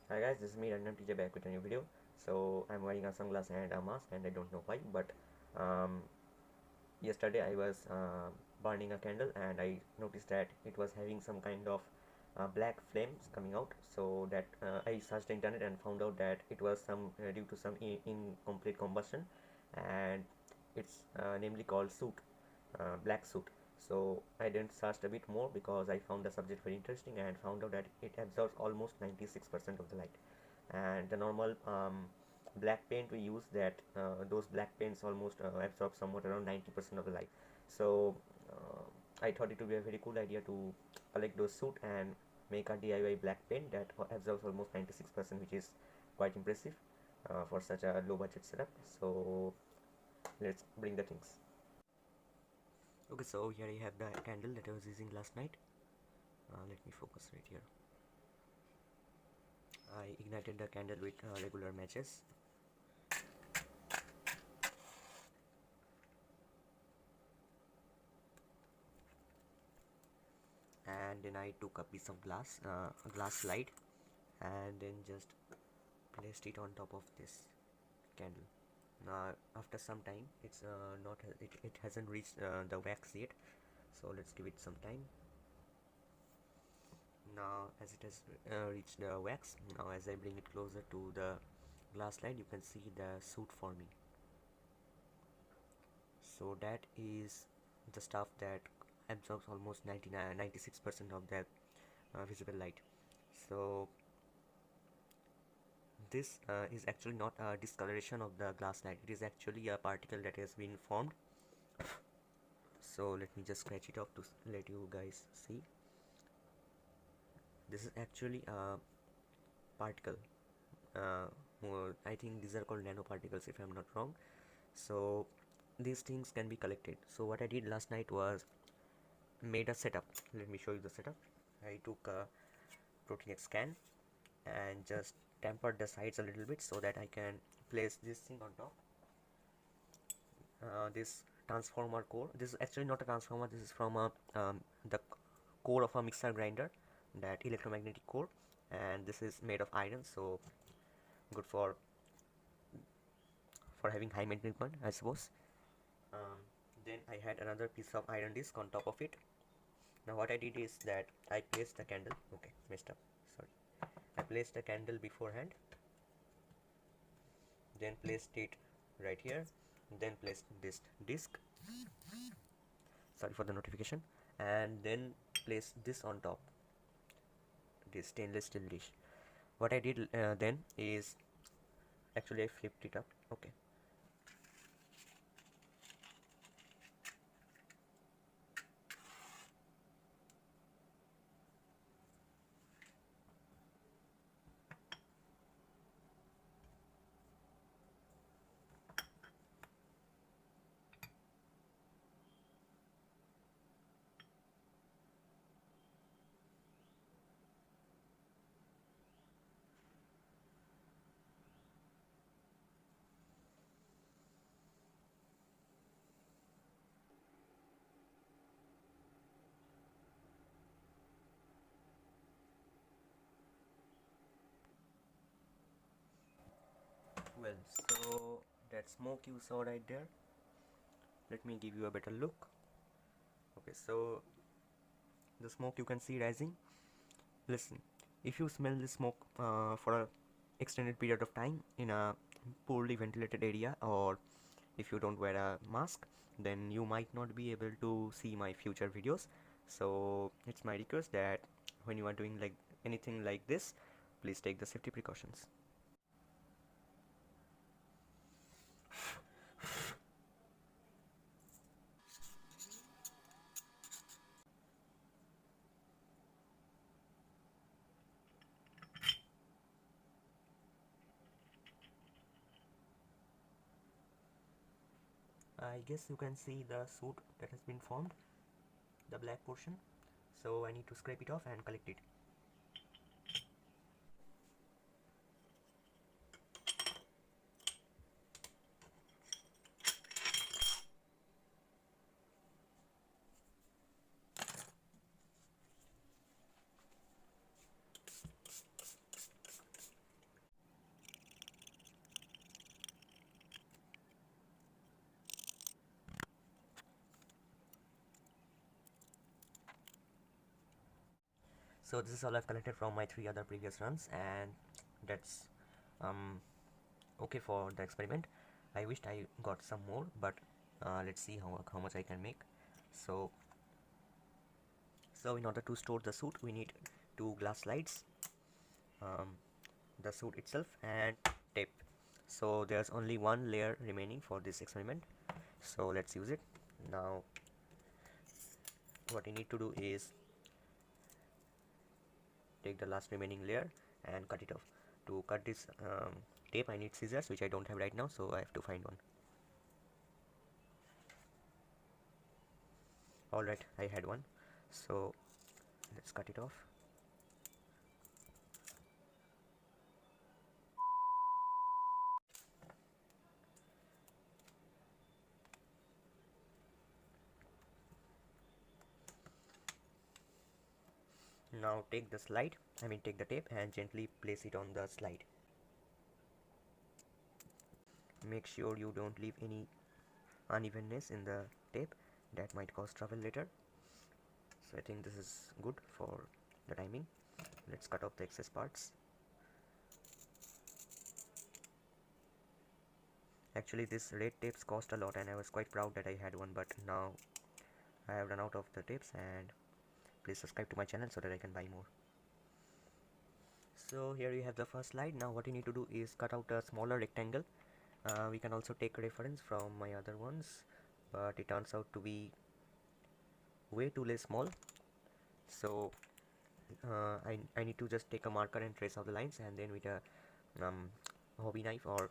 Hi guys, this is me Random TJ back with a new video. So I'm wearing a sunglass and a mask and I don't know why, but um, yesterday I was burning a candle and I noticed that it was having some kind of black flames coming out. So that I searched the internet and found out that it was some due to some incomplete combustion, and it's namely called soot, black soot. So I then searched a bit more because I found the subject very interesting and found out that it absorbs almost 96% of the light. And the normal black paint we use, that those black paints almost absorb somewhat around 90% of the light. So I thought it would be a very cool idea to collect those soot and make a DIY black paint that absorbs almost 96%, which is quite impressive for such a low budget setup. So let's bring the things. Okay, so here I have the candle that I was using last night. Let me focus right here. I ignited the candle with regular matches. And then I took a piece of glass, a glass slide, and then just placed it on top of this candle. Now after some time, it's not it hasn't reached the wax yet, so let's give it some time. Now as it has reached the wax, now as I bring it closer to the glass slide, you can see the soot forming. So that is the stuff that absorbs almost 96% of the visible light. So this is actually not a discoloration of the glass light, it is actually a particle that has been formed. So let me just scratch it off to let you guys see. This is actually a particle. I think these are called nanoparticles if I'm not wrong. So these things can be collected. So what I did last night was made a setup. Let me show you the setup. I took a protein X scan and just tempered the sides a little bit so that I can place this thing on top. This transformer core, this is actually not a transformer, this is from the core of a mixer grinder, that electromagnetic core, and this is made of iron, so good for having high maintenance one, I suppose. Then I had another piece of iron disc on top of it. Now what I did is that I placed the candle, okay, messed up, sorry. I placed the candle beforehand, then placed it right here, then placed this disc, sorry for the notification, and then place this on top, this stainless steel dish. What I did then is actually I flipped it up, okay. Well, so that smoke you saw right there, let me give you a better look. Okay, so the smoke you can see rising. Listen, if you smell the smoke for a extended period of time in a poorly ventilated area, or if you don't wear a mask, then you might not be able to see my future videos. So it's my request that when you are doing like anything like this, please take the safety precautions. I guess you can see the soot that has been formed, the black portion. So I need to scrape it off and collect it. So this is all I've collected from my 3 other previous runs, and that's um, okay for the experiment. I wished I got some more, but let's see how much I can make. So in order to store the suit, we need 2 glass slides, um, the suit itself, and tape. So there's only one layer remaining for this experiment, so let's use it. Now what you need to do is take the last remaining layer and cut it off. To cut this tape, I need scissors, which I don't have right now, so I have to find one. Alright, I had one, so let's cut it off. Now take the take the tape and gently place it on the slide. Make sure you don't leave any unevenness in the tape, that might cause trouble later. So I think this is good for the timing. Let's cut off the excess parts. Actually, this red tapes cost a lot and I was quite proud that I had one, but now I have run out of the tapes. And please subscribe to my channel so that I can buy more. So here you have the first slide. Now what you need to do is cut out a smaller rectangle. We can also take reference from my other ones, but it turns out to be way too less small. So I need to just take a marker and trace out the lines, and then with a hobby knife or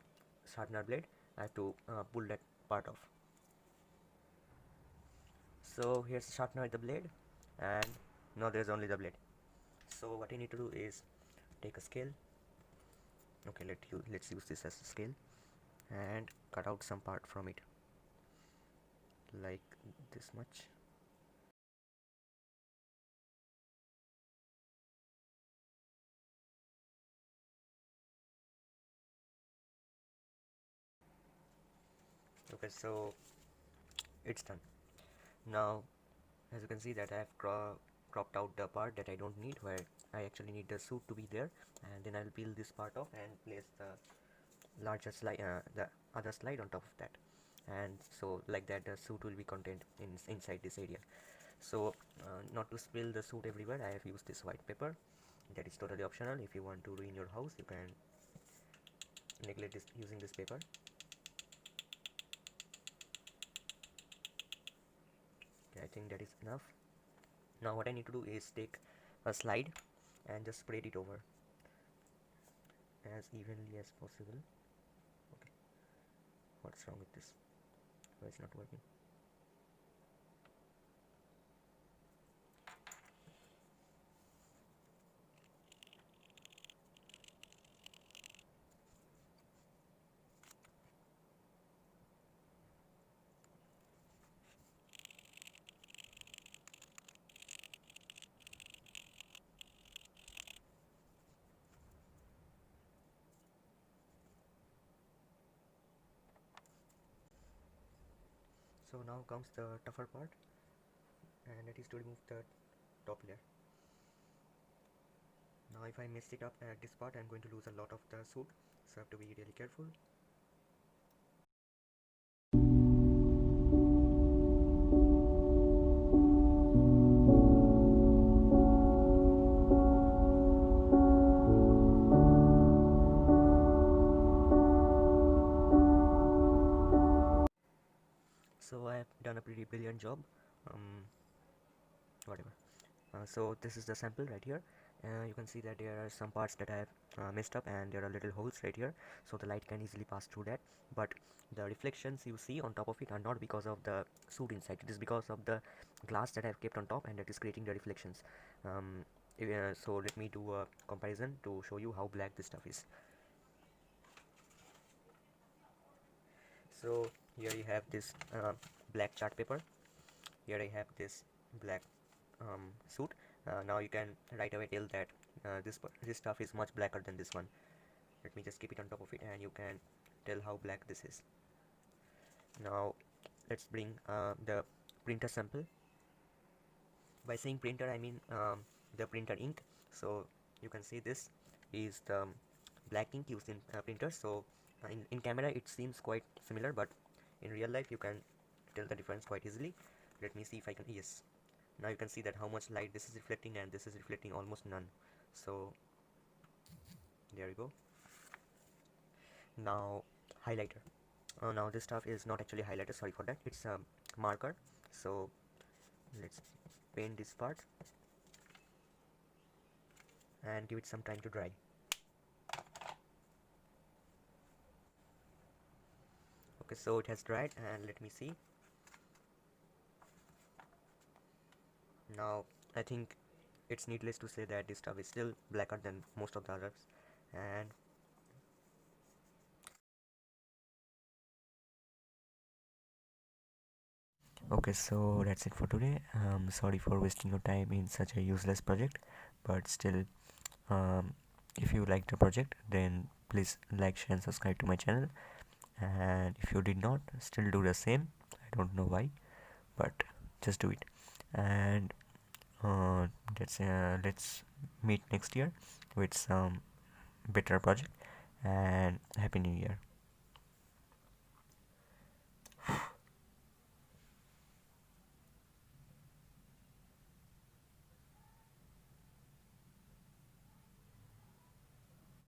sharpener blade I have to pull that part off. So here's the sharpener with the blade, and now there's only the blade. So what you need to do is take a scale. Okay, let's use this as a scale and cut out some part from it, like this much. Okay, so it's done. Now as you can see that I have cropped out the part that I don't need, where I actually need the suit to be there, and then I'll peel this part off and place the larger slide, the other slide on top of that, and so like that the suit will be contained inside this area. So not to spill the suit everywhere, I have used this white paper. That is totally optional. If you want to ruin your house, you can neglect this using this paper. Okay, I think that is enough. Now what I need to do is take a slide and just spread it over as evenly as possible. Okay, what's wrong with this? Why it's not working? So now comes the tougher part, and that is to remove the top layer. Now if I mess it up at this part, I'm going to lose a lot of the suit, so I have to be really careful. So I have done a pretty brilliant job. Whatever. So this is the sample right here. You can see that there are some parts that I have messed up, and there are little holes right here, so the light can easily pass through that. But the reflections you see on top of it are not because of the suit inside. It is because of the glass that I have kept on top, and that is creating the reflections. So let me do a comparison to show you how black this stuff is. So here you have this black chart paper. Here I have this black suit. Now you can right away tell that this stuff is much blacker than this one. Let me just keep it on top of it, and you can tell how black this is. Now let's bring the printer sample. By saying printer, I mean the printer ink. So you can see this is the black ink used in printers. So in camera it seems quite similar, but in real life you can tell the difference quite easily. Let me see if I can. Yes, now you can see that how much light this is reflecting, and this is reflecting almost none. So there you go. Now highlighter. Now this stuff is not actually highlighter, sorry for that, it's a marker. So let's paint this part and give it some time to dry. Okay, so it has dried, and let me see. Now I think it's needless to say that this stuff is still blacker than most of the others. And okay, so that's it for today. Sorry for wasting your time in such a useless project, but still, um, if you like the project, then please like, share and subscribe to my channel. And if you did not, still do the same. I don't know why, but just do it. And let's meet next year with some better project. And happy new year.